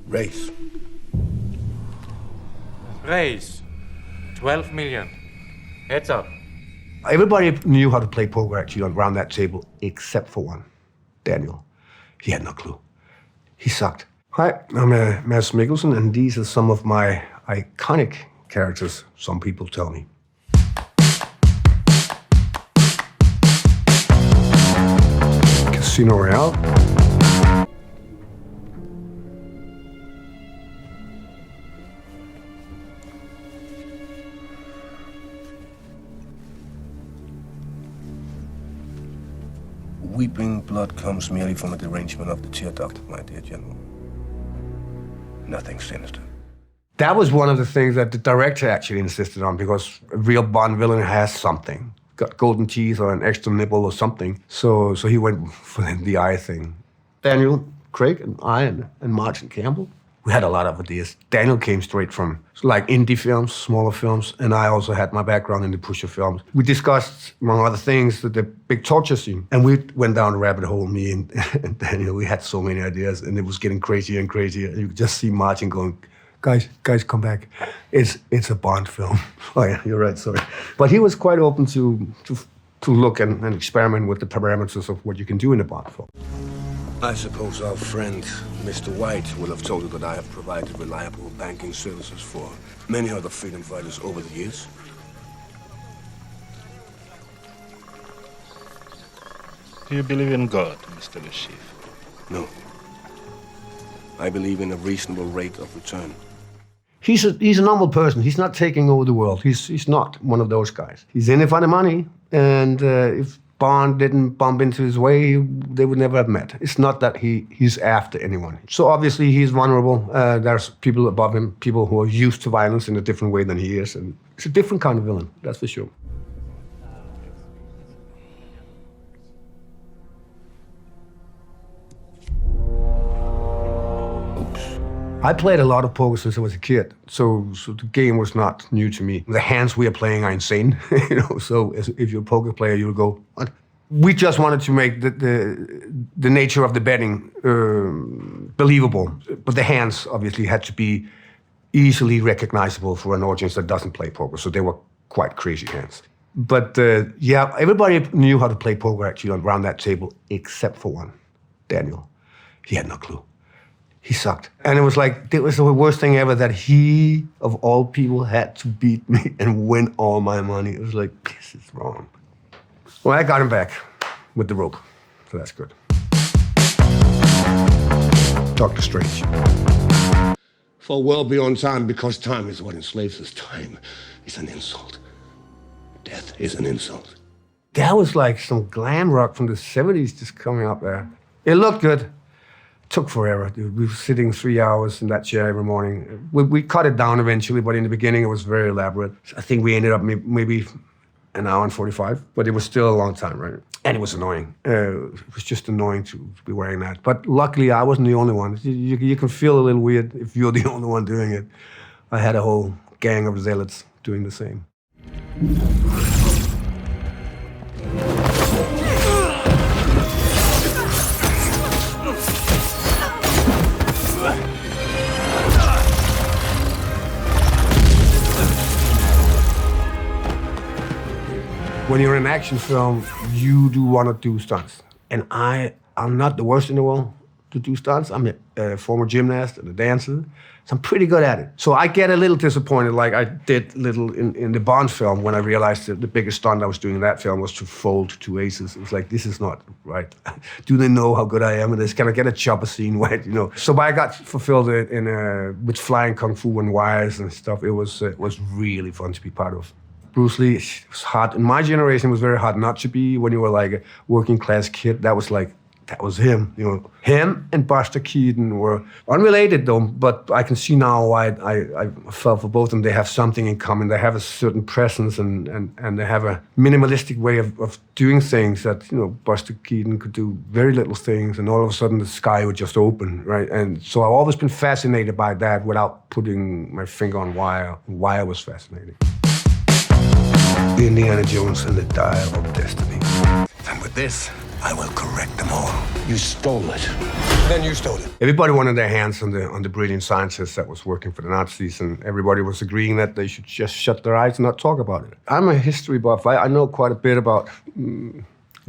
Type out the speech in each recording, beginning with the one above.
Race. Raise 12 million. Heads up. Everybody knew how to play poker actually around that table, except for one, Daniel. He had no clue. He sucked. Hi, I'm Mads Mikkelsen, and these are some of my iconic characters, some people tell me. Casino Royale. Weeping blood comes merely from a derangement of the tear duct, my dear general. Nothing sinister. That was one of the things that the director actually insisted on, because a real Bond villain has something. Got golden teeth or an extra nipple or something. So he went for the eye thing. Daniel Craig and I and Martin Campbell, we had a lot of ideas. Daniel came straight from like indie films, smaller films, and I also had my background in the Pusher films. We discussed, among other things, the big torture scene, and we went down the rabbit hole, me and Daniel. We had so many ideas, and it was getting crazier and crazier. You could just see Martin going, guys, come back. It's a Bond film. Oh yeah, you're right, sorry. But he was quite open to look and experiment with the parameters of what you can do in a Bond film. I suppose our friend, Mr. White, will have told you that I have provided reliable banking services for many other freedom fighters over the years. Do you believe in God, Mr. Le Chief? No. I believe in a reasonable rate of return. He's a normal person. He's not taking over the world. He's not one of those guys. He's in it for the money, and if Bond didn't bump into his way, they would never have met. It's not that he's after anyone. So obviously he's vulnerable. There's people above him, people who are used to violence in a different way than he is, and it's a different kind of villain, that's for sure. I played a lot of poker since I was a kid, so the game was not new to me. The hands we are playing are insane, so if you're a poker player, you'll go, what? We just wanted to make the nature of the betting believable, but the hands obviously had to be easily recognizable for an audience that doesn't play poker, so they were quite crazy hands. But yeah, everybody knew how to play poker actually around that table, except for one, Daniel. He had no clue. He sucked. And it was like, it was the worst thing ever that he, of all people, had to beat me and win all my money. It was like, this is wrong. Well, I got him back with the rope, so that's good. Dr. Strange. For well beyond time, because time is what enslaves us. Time is an insult. Death is an insult. That was like some glam rock from the 70s just coming up there. It looked good. Took forever, dude. We were sitting 3 hours in that chair every morning. We cut it down eventually, but in the beginning it was very elaborate. I think we ended up maybe an hour and 45, but it was still a long time, right? And it was annoying. It was just annoying to be wearing that. But luckily, I wasn't the only one. You can feel a little weird if you're the only one doing it. I had a whole gang of zealots doing the same. When you're in an action film, you do want to do stunts. And I'm not the worst in the world to do stunts. I'm a former gymnast and a dancer, so I'm pretty good at it. So I get a little disappointed, like I did little in the Bond film when I realized that the biggest stunt I was doing in that film was to fold 2 aces. It was like, this is not right. Do they know how good I am at this? Can I get a chopper scene right, So I got fulfilled with flying kung fu and wires and stuff. It was really fun to be part of. Bruce Lee, it was hard. In my generation, it was very hard not to be. When you were like a working class kid, that was him. Him and Buster Keaton were unrelated though, but I can see now why I fell for both of them. They have something in common. They have a certain presence and they have a minimalistic way of doing things that, Buster Keaton could do very little things and all of a sudden the sky would just open, right? And so I've always been fascinated by that without putting my finger on why. Why was fascinating. Indiana Jones and the Dial of Destiny. And with this, I will correct them all. You stole it. Then you stole it. Everybody wanted their hands on the brilliant scientists that was working for the Nazis, and everybody was agreeing that they should just shut their eyes and not talk about it. I'm a history buff. I know quite a bit about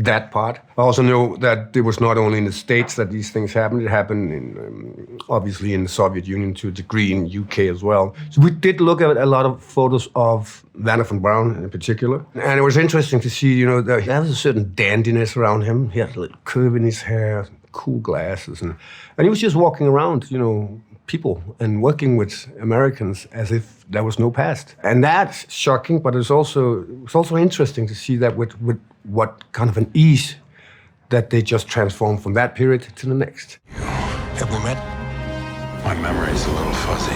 that part. I also know that it was not only in the States that these things happened. It happened in, obviously in the Soviet Union to a degree, in UK as well. So we did look at a lot of photos of Werner von Braun in particular. And it was interesting to see, that there was a certain dandiness around him. He had a little curve in his hair, cool glasses. And he was just walking around, people and working with Americans as if there was no past. And that's shocking, but it's also interesting to see that with what kind of an ease that they just transformed from that period to the next. Have we met? My memory's a little fuzzy.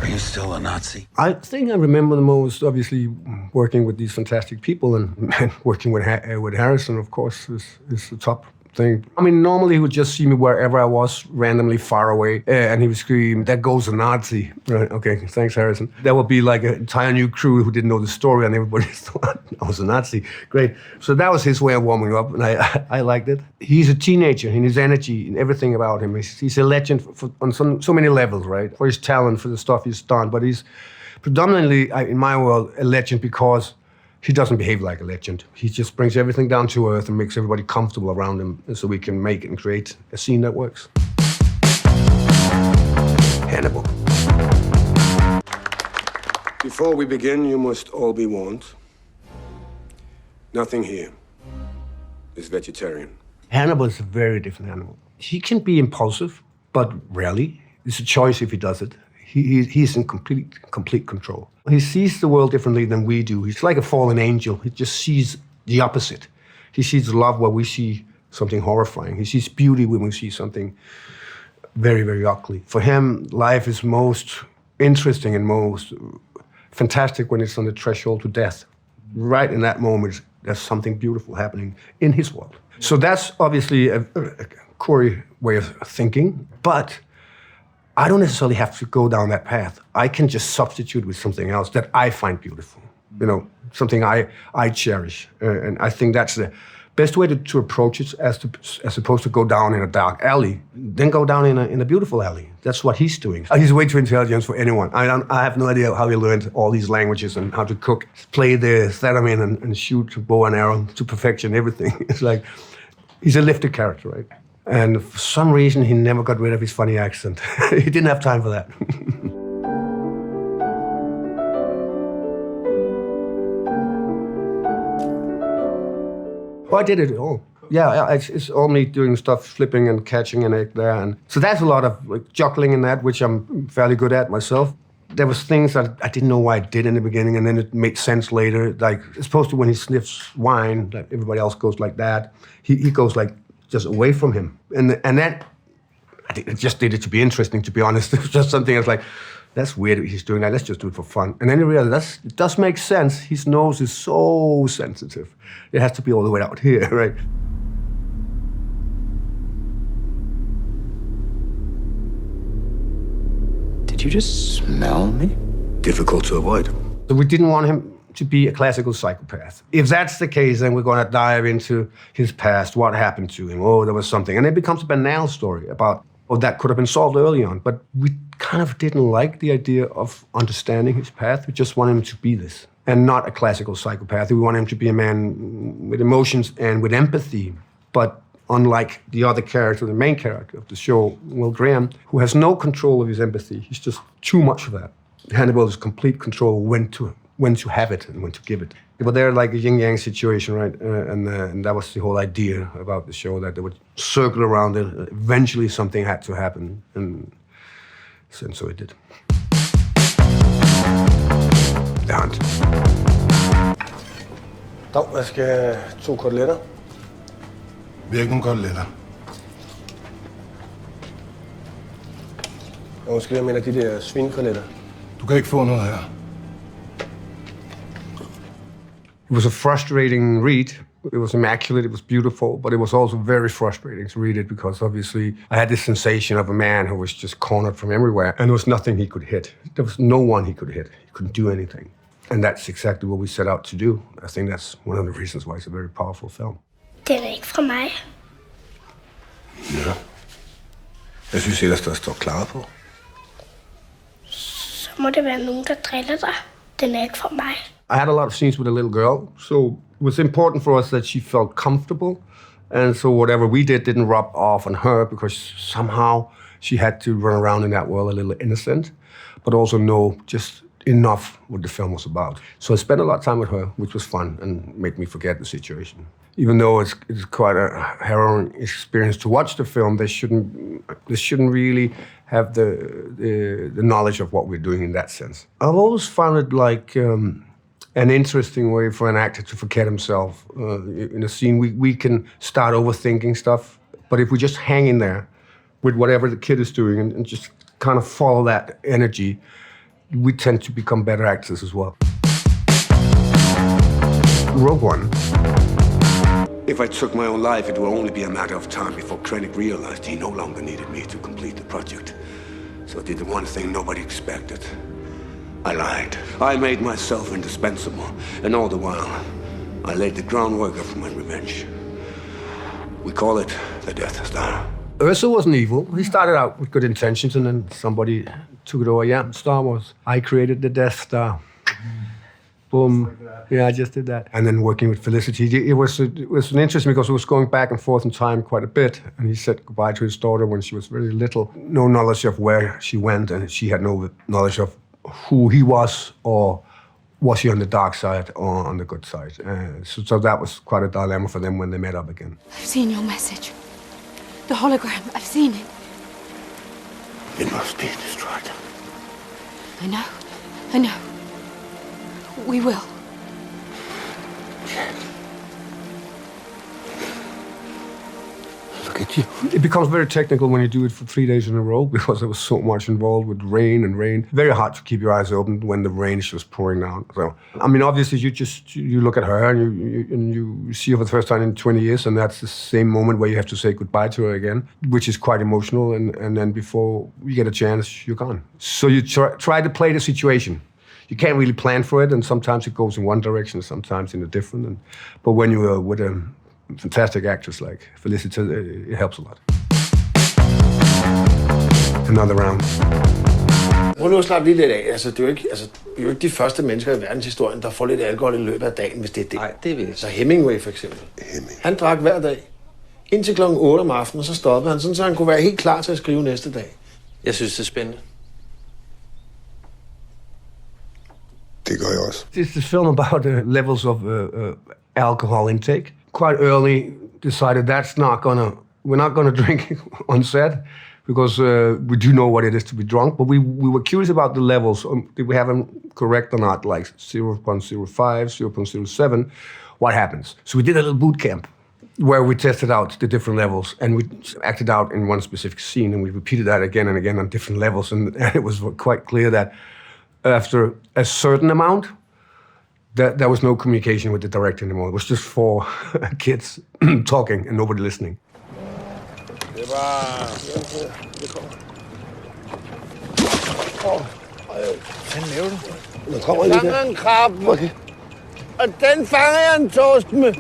Are you still a Nazi? I think I remember the most, obviously, working with these fantastic people and working with Harrison, of course, is the top thing. I mean, normally he would just see me wherever I was, randomly far away, and he would scream, "There goes a Nazi." Right, okay, thanks, Harrison. There would be like an entire new crew who didn't know the story, and everybody thought I was a Nazi. Great. So that was his way of warming up, and I liked it. He's a teenager in his energy and everything about him. He's a legend on so many levels, right? For his talent, for the stuff he's done, but he's predominantly, in my world, a legend because he doesn't behave like a legend. He just brings everything down to earth and makes everybody comfortable around him so we can make and create a scene that works. Hannibal. Before we begin, you must all be warned. Nothing here is vegetarian. Hannibal is a very different animal. He can be impulsive, but rarely. It's a choice if he does it. He's in complete control. He sees the world differently than we do. He's like a fallen angel. He just sees the opposite. He sees love where we see something horrifying. He sees beauty when we see something very, very ugly. For him, life is most interesting and most fantastic when it's on the threshold to death. Right in that moment, there's something beautiful happening in his world. So that's obviously a Corey way of thinking, but I don't necessarily have to go down that path. I can just substitute with something else that I find beautiful, something I cherish. And I think that's the best way to approach it, as opposed to go down in a dark alley. Then go down in a beautiful alley. That's what he's doing. He's way too intelligent for anyone. I have no idea how he learned all these languages and how to cook, play the theremin and shoot bow and arrow to perfection, everything. It's like, he's a lifted character, right? And for some reason, he never got rid of his funny accent. He didn't have time for that. Oh, I did it all. Yeah, it's all me doing stuff, flipping and catching an egg there. And so that's a lot of juggling in that, which I'm fairly good at myself. There was things that I didn't know why I did in the beginning, and then it made sense later. Like, it's supposed to, when he sniffs wine, like everybody else goes like that. He goes like, just away from him. And that, I think it just did it to be interesting, to be honest. It was just something that's like, that's weird he's doing that, let's just do it for fun. And then you realize it does make sense. His nose is so sensitive. It has to be all the way out here, right? Did you just smell me? Difficult to avoid. So we didn't want him to be a classical psychopath. If that's the case, then we're going to dive into his past, what happened to him, there was something. And it becomes a banal story about, that could have been solved early on. But we kind of didn't like the idea of understanding his path. We just wanted him to be this, and not a classical psychopath. We want him to be a man with emotions and with empathy, but unlike the other character, the main character of the show, Will Graham, who has no control of his empathy. He's just too much of that. Hannibal has complete control when to have it and when to give it. But they're like a yin-yang situation, right? And that was the whole idea about the show, that they would circle around it. Eventually something had to happen, and so it did. The Hunt. Dag, jeg skal have 2 koteletter. Hvilken koteletter? Jeg måske have med af de der svinekoteletter. Du kan ikke få noget her. It was a frustrating read. It was immaculate, it was beautiful, but it was also very frustrating to read it because obviously I had this sensation of a man who was just cornered from everywhere and there was nothing he could hit. There was no one he could hit. He couldn't do anything. And that's exactly what we set out to do. I think that's one of the reasons why it's a very powerful film. Den er ikke fra mig. Ja. Jeg synes ellers, der står klaret på. Så må det være nogen, der driller dig. Den er ikke fra mig. I had a lot of scenes with a little girl, so it was important for us that she felt comfortable. And so whatever we did didn't rub off on her because somehow she had to run around in that world a little innocent, but also know just enough what the film was about. So I spent a lot of time with her, which was fun and made me forget the situation. Even though it's quite a harrowing experience to watch the film, they shouldn't really have the knowledge of what we're doing in that sense. I've always found it like an interesting way for an actor to forget himself. In a scene, we can start overthinking stuff, but if we just hang in there with whatever the kid is doing and just kind of follow that energy, we tend to become better actors as well. Rogue One. If I took my own life, it would only be a matter of time before Krennic realized he no longer needed me to complete the project. So I did the one thing nobody expected. I lied. I made myself indispensable, and all the while, I laid the groundwork for my revenge. We call it the Death Star. Ursa wasn't evil. He started out with good intentions, and then somebody took it over. Yeah, Star Wars. I created the Death Star. Boom. Yeah, I just did that. And then working with Felicity, it was interesting because it was going back and forth in time quite a bit. And he said goodbye to his daughter when she was very little. No knowledge of where she went, and she had no knowledge of who he was, or was he on the dark side or on the good side. So that was quite a dilemma for them when they met up again. I've seen your message. The hologram, I've seen it. It must be destroyed. I know. We will. Look at you. It becomes very technical when you do it for 3 days in a row because there was so much involved with rain. Very hard to keep your eyes open when the rain is just pouring down. So, I mean, obviously you look at her and you see her for the first time in 20 years, and that's the same moment where you have to say goodbye to her again, which is quite emotional. And then before you get a chance, you're gone. So you try to play the situation. You can't really plan for it, and sometimes it goes in one direction, sometimes in a different. But when you're with a fantastic actress like Felicity, it helps a lot. Another round. Prøv nu at slappe lige lidt af. Altså, det er jo ikke de første mennesker i verdenshistorien, der får lidt alkohol i løbet af dagen, hvis det er det. Nej, det vil jeg. Så Hemingway for eksempel. Han drak hver dag. Indtil klokken 8 om aftenen, og så stoppede han, sådan, så han kunne være helt klar til at skrive næste dag. Jeg synes, det er spændende. Det gør jeg også. It's a film about levels of alcohol intake. Quite early decided we're not gonna drink on set because we do know what it is to be drunk, but we were curious about the levels. Did we have them correct or not, like 0.05, 0.07? What happens? So we did a little boot camp where we tested out the different levels, and we acted out in one specific scene, and we repeated that again and again on different levels, and it was quite clear that after a certain amount, there was no communication with the director anymore. It was just 4 kids talking and nobody listening. Det var... Hvad laver du? Jeg kommer lige der. En krabbe. Okay. Og den fanger jeg en torsk med.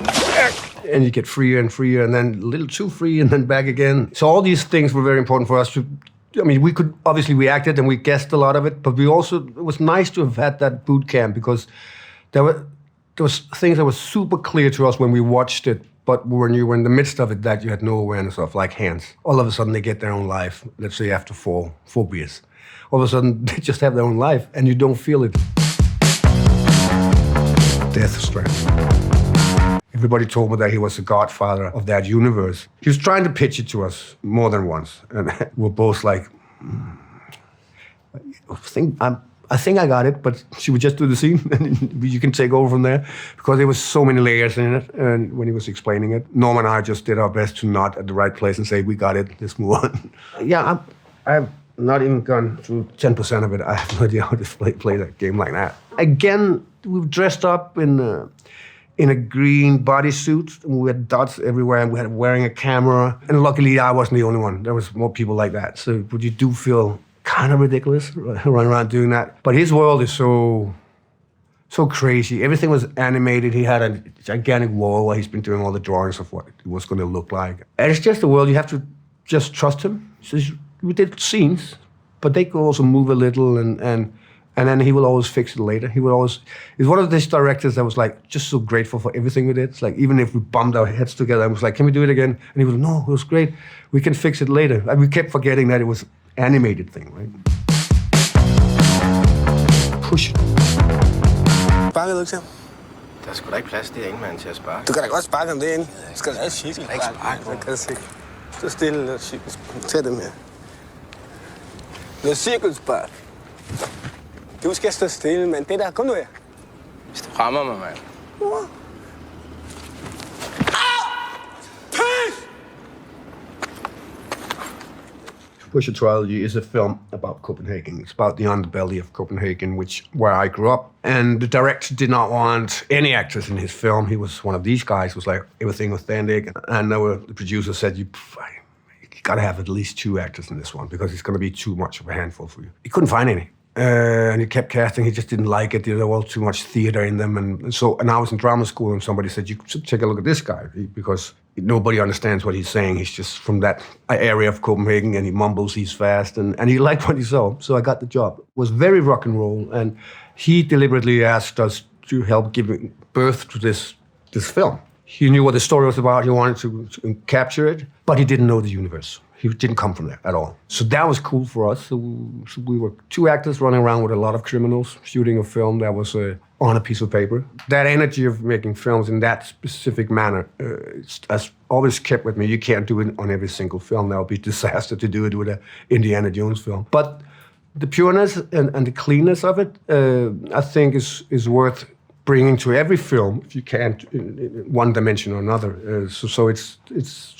And you get freer and freer, and then a little too free, and then back again. So all these things were very important for us to... I mean, we acted and we guessed a lot of it, but it was nice to have had that boot camp because there was things that were super clear to us when we watched it, but when you were in the midst of it that you had no awareness of, like hands. All of a sudden they get their own life, let's say after four beers. All of a sudden they just have their own life and you don't feel it. Death Stranding. Everybody told me that he was the godfather of that universe. He was trying to pitch it to us more than once. And we're both like, I think I got it, but should we just do the scene? And you can take over from there. Because there was so many layers in it. And when he was explaining it, Norm and I just did our best to nod at the right place and say, we got it, let's move on. Yeah, I've not even gone through 10% of it. I have no idea how to play that game like that. Again, we've dressed up in a green bodysuit, and we had dots everywhere, and we had wearing a camera. And luckily, I wasn't the only one. There was more people like that. So, but you do feel kind of ridiculous running around doing that. But his world is so so crazy. Everything was animated. He had a gigantic wall where he's been doing all the drawings of what it was going to look like. And it's just a world you have to just trust him. So we did scenes, but they could also move a little, and then he will always fix it later. He will always. He's one of these directors that was like just so grateful for everything we did. It's like even if we bumped our heads together, I was like, "Can we do it again?" And he was, "No, it was great. We can fix it later." And we kept forgetting that it was animated thing, right? Push it. Sparker du ikke til ham? Der er sgu da ikke plads derinde, mand, til at sparke. Du kan da godt sparke ham derinde. Du skal da have cirkel. Ikke sparke. Jeg kan se. Så stille og cirkel. Tag dem her. Noget cirkelspark. Du skal stå stille, mand. Det der, kom nu her. Hvis du rammer mig, mand. Pusher Trilogy is a film about Copenhagen. It's about the underbelly of Copenhagen, where I grew up. And the director did not want any actors in his film. He was one of these guys, was like everything authentic. And the producer said, you got to have at least 2 actors in this one because it's going to be too much of a handful for you. He couldn't find any. And he kept casting. He just didn't like it. There was too much theater in them. And I was in drama school, and somebody said, you should take a look at this guy because nobody understands what he's saying. He's just from that area of Copenhagen, and he mumbles, he's fast, and he liked what he saw. So I got the job. It was very rock and roll, and he deliberately asked us to help giving birth to this film. He knew what the story was about. He wanted to capture it, but he didn't know the universe. He didn't come from there at all. So that was cool for us. So we were 2 actors running around with a lot of criminals, shooting a film that was on a piece of paper. That energy of making films in that specific manner has always kept with me. You can't do it on every single film. That would be a disaster to do it with an Indiana Jones film. But the pureness and the cleanness of it, I think is worth bringing to every film if you can, in one dimension or another. So it's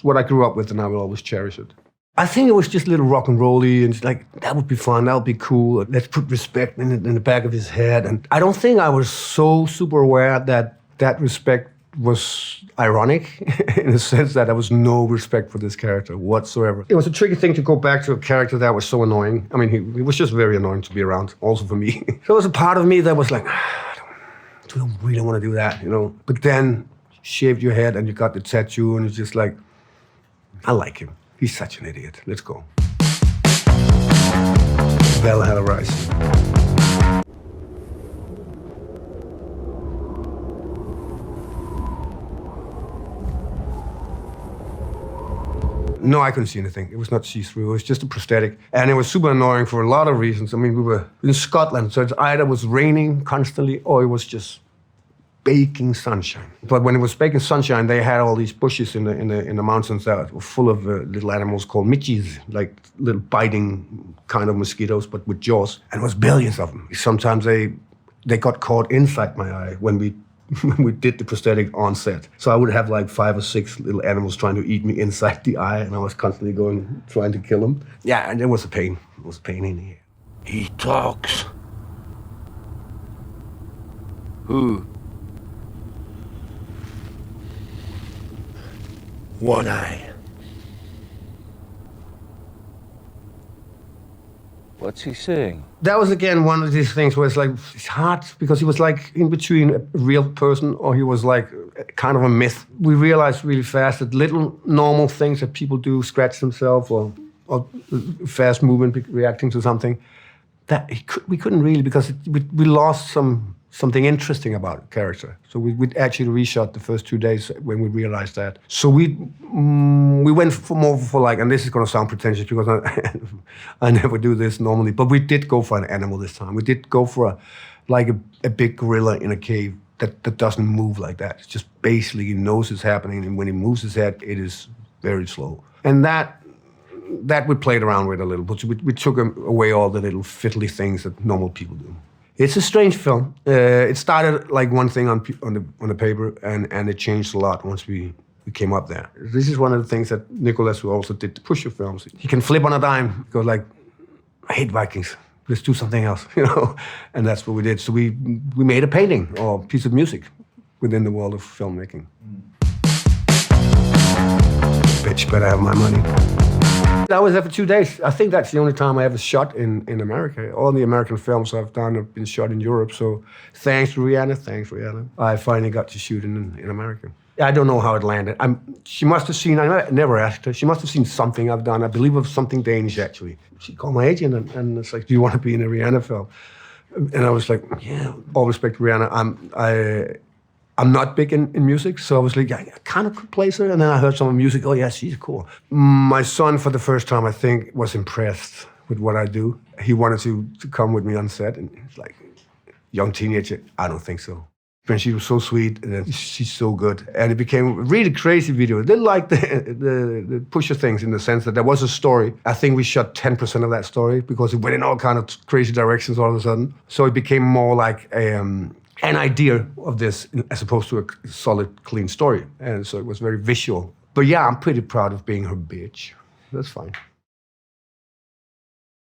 what I grew up with, and I will always cherish it. I think it was just a little rock and rolly, and it's like, that would be fun, that would be cool. Let's put respect in the back of his head. And I don't think I was so super aware that respect was ironic in the sense that there was no respect for this character whatsoever. It was a tricky thing to go back to a character that was so annoying. I mean, he was just very annoying to be around, also for me. There was a part of me that was like, I don't really want to do that, you know. But then shaved your head and you got the tattoo, and it's just like, I like him. He's such an idiot. Let's go. Valhalla Rising. No, I couldn't see anything. It was not see-through. It was just a prosthetic. And it was super annoying for a lot of reasons. I mean, we were in Scotland, so it either was raining constantly or it was just baking sunshine. But when it was baking sunshine, they had all these bushes in the mountains that were full of little animals called midges, like little biting kind of mosquitoes, but with jaws. And there was billions of them. Sometimes they got caught inside my eye when we did the prosthetic on set. So I would have like 5 or 6 little animals trying to eat me inside the eye, and I was constantly trying to kill them. Yeah, and it was a pain. It was a pain in here. He talks. Who? One eye. What's he saying? That was again one of these things where it's hard because he was like in between a real person or he was like kind of a myth. We realized really fast that little normal things that people do, scratch themselves or fast movement reacting to something, that we couldn't really, because we lost something interesting about the character. So we actually reshot the first 2 days when we realized that. So we went for like, and this is going to sound pretentious because I never do this normally, but we did go for an animal this time. We did go for a big gorilla in a cave that doesn't move like that. It's just basically he knows it's happening, and when he moves his head, it is very slow. And that we played around with a little, but we took away all the little fiddly things that normal people do. It's a strange film. It started like one thing on the paper, and it changed a lot once we came up there. This is one of the things that Nicholas, who also did the Pusher films, he can flip on a dime, go like, I hate Vikings, let's do something else, you know? And that's what we did. So we made a painting or a piece of music within the world of filmmaking. Bitch better have my money. I was there for 2 days. I think that's the only time I ever shot in America. All the American films I've done have been shot in Europe. So thanks, Rihanna. I finally got to shoot in America. I don't know how it landed. She must have seen, I never asked her, she must have seen something I've done. I believe of something Danish, actually. She called my agent and it's like, do you want to be in a Rihanna film? And I was like, yeah, all respect to Rihanna. I'm not big in music, so I was like, I kind of could place her. And then I heard some music, oh yeah, she's cool. My son, for the first time, I think, was impressed with what I do. He wanted to come with me on set, and he's like, young teenager, I don't think so. And she was so sweet, and she's so good. And it became a really crazy video. I didn't like the pusher things in the sense that there was a story. I think we shot 10% of that story because it went in all kind of crazy directions all of a sudden. So it became more like an idea of this as opposed to a solid, clean story. And so it was very visual. But yeah, I'm pretty proud of being her bitch. That's fine.